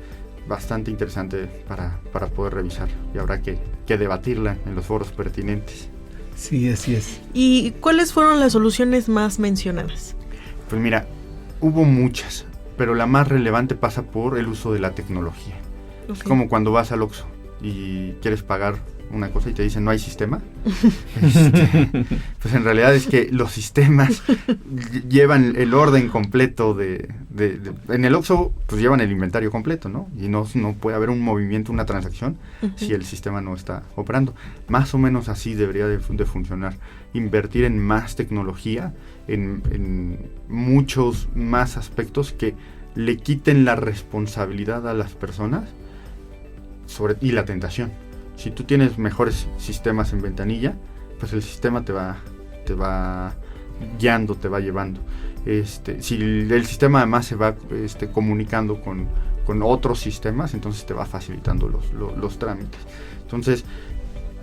bastante interesante para poder revisar, y habrá que debatirla en los foros pertinentes. Sí, así es. ¿Y cuáles fueron las soluciones más mencionadas? Pues mira, hubo muchas, pero la más relevante pasa por el uso de la tecnología. Okay. Es como cuando vas al Oxxo y quieres pagar una cosa y te dicen no hay sistema. Pues en realidad es que los sistemas llevan el orden completo en el Oxxo pues llevan el inventario completo, ¿no? Y no puede haber un movimiento, una transacción si el sistema no está operando. Más o menos así debería de funcionar. Invertir en más tecnología, en muchos más aspectos que le quiten la responsabilidad a las personas y la tentación. Si tú tienes mejores sistemas en ventanilla, pues el sistema te va guiando, te va llevando. Si el sistema además se va comunicando con otros sistemas, entonces te va facilitando los trámites. Entonces,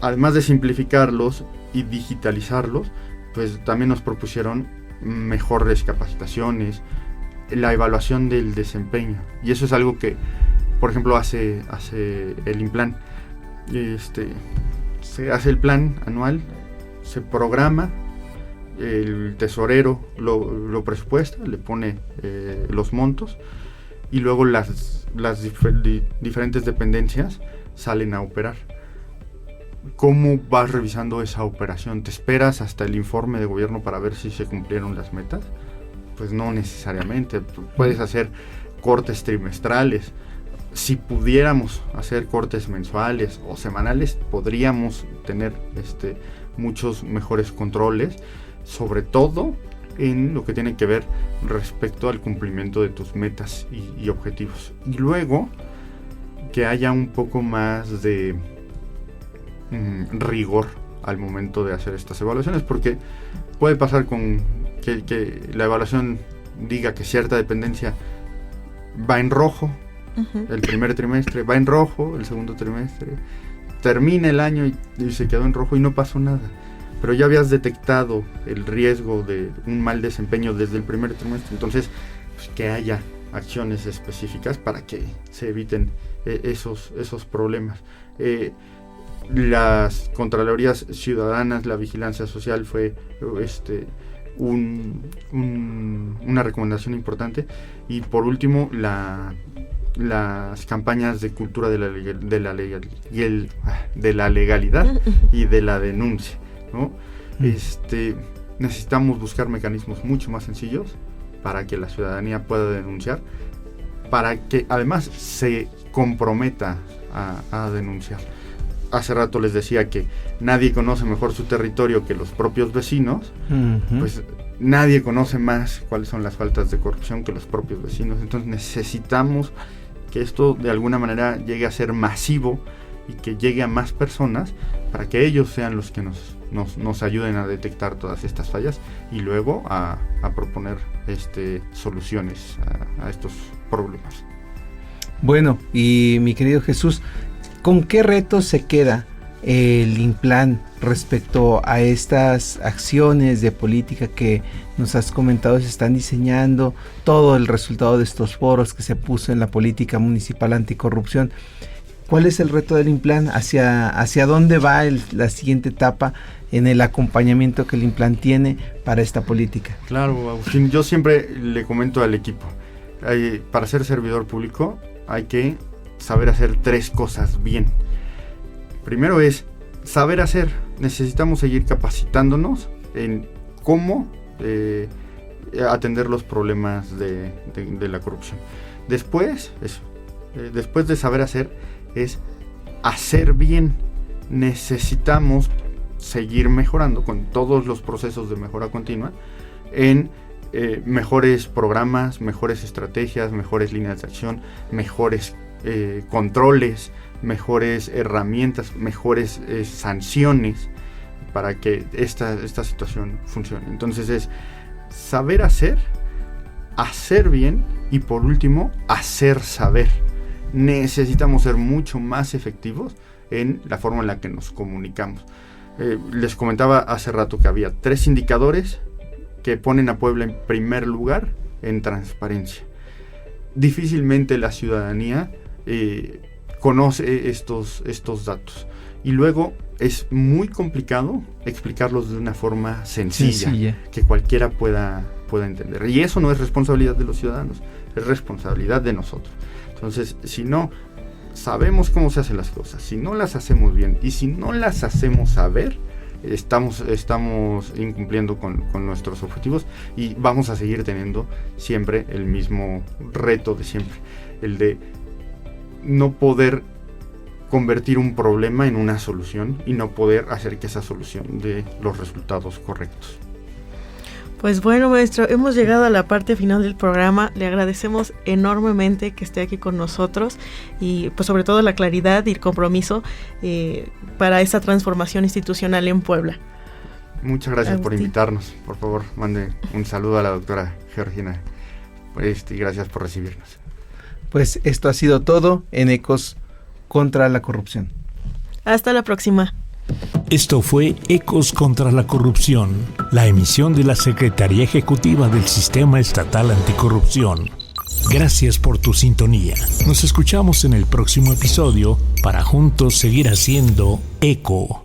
además de simplificarlos y digitalizarlos, pues también nos propusieron mejores capacitaciones, la evaluación del desempeño. Y eso es algo que, por ejemplo, hace el INPLAN. Se hace el plan anual, se programa, el tesorero lo presupuesta, le pone los montos y luego las diferentes dependencias salen a operar. ¿Cómo vas revisando esa operación? ¿Te esperas hasta el informe de gobierno para ver si se cumplieron las metas? Pues no necesariamente. Puedes hacer cortes trimestrales. Si pudiéramos hacer cortes mensuales o semanales, podríamos tener muchos mejores controles, sobre todo en lo que tiene que ver respecto al cumplimiento de tus metas y objetivos. Y luego, que haya un poco más de rigor al momento de hacer estas evaluaciones, porque puede pasar con que la evaluación diga que cierta dependencia va en rojo el primer trimestre, va en rojo el segundo trimestre, termina el año y se quedó en rojo y no pasó nada, pero ya habías detectado el riesgo de un mal desempeño desde el primer trimestre. Entonces, pues, que haya acciones específicas para que se eviten esos problemas. Las Contralorías Ciudadanas, la vigilancia social fue una recomendación importante. Y por último, las campañas de cultura de la legalidad y de la denuncia, ¿no? Necesitamos buscar mecanismos mucho más sencillos para que la ciudadanía pueda denunciar, para que además se comprometa a denunciar. Hace rato les decía que nadie conoce mejor su territorio que los propios vecinos. Pues nadie conoce más cuáles son las faltas de corrupción que los propios vecinos. Entonces necesitamos que esto de alguna manera llegue a ser masivo y que llegue a más personas para que ellos sean los que nos ayuden a detectar todas estas fallas y luego a proponer soluciones a estos problemas. Bueno, y mi querido Jesús, ¿con qué retos se queda el INPLAN respecto a estas acciones de política que nos has comentado se están diseñando, todo el resultado de estos foros que se puso en la política municipal anticorrupción? ¿Cuál es el reto del INPLAN? ¿Hacia dónde va la siguiente etapa en el acompañamiento que el INPLAN tiene para esta política? Claro, Agustín, yo siempre le comento al equipo, para ser servidor público hay que saber hacer 3 cosas bien. Primero es saber hacer. Necesitamos seguir capacitándonos en cómo atender los problemas de la corrupción. Después de saber hacer, es hacer bien. Necesitamos seguir mejorando con todos los procesos de mejora continua en mejores programas, mejores estrategias, mejores líneas de acción, mejores controles, mejores herramientas, mejores sanciones para que esta situación funcione. Entonces es saber hacer, hacer bien y por último hacer saber. Necesitamos ser mucho más efectivos en la forma en la que nos comunicamos. Les comentaba hace rato que había 3 indicadores que ponen a Puebla en primer lugar en transparencia. Difícilmente la ciudadanía conoce estos datos y luego es muy complicado explicarlos de una forma sencilla. Que cualquiera pueda entender, y eso no es responsabilidad de los ciudadanos, es responsabilidad de nosotros. Entonces, si no sabemos cómo se hacen las cosas, si no las hacemos bien y si no las hacemos saber, estamos incumpliendo con nuestros objetivos y vamos a seguir teniendo siempre el mismo reto de siempre, el de no poder convertir un problema en una solución y no poder hacer que esa solución dé los resultados correctos. Pues bueno, maestro, hemos llegado a la parte final del programa. Le agradecemos enormemente que esté aquí con nosotros y pues sobre todo la claridad y el compromiso para esa transformación institucional en Puebla. Muchas gracias por invitarnos. Por favor, mande un saludo a la doctora Georgina y gracias por recibirnos. Pues esto ha sido todo en Ecos contra la Corrupción. Hasta la próxima. Esto fue Ecos contra la Corrupción, la emisión de la Secretaría Ejecutiva del Sistema Estatal Anticorrupción. Gracias por tu sintonía. Nos escuchamos en el próximo episodio para juntos seguir haciendo eco.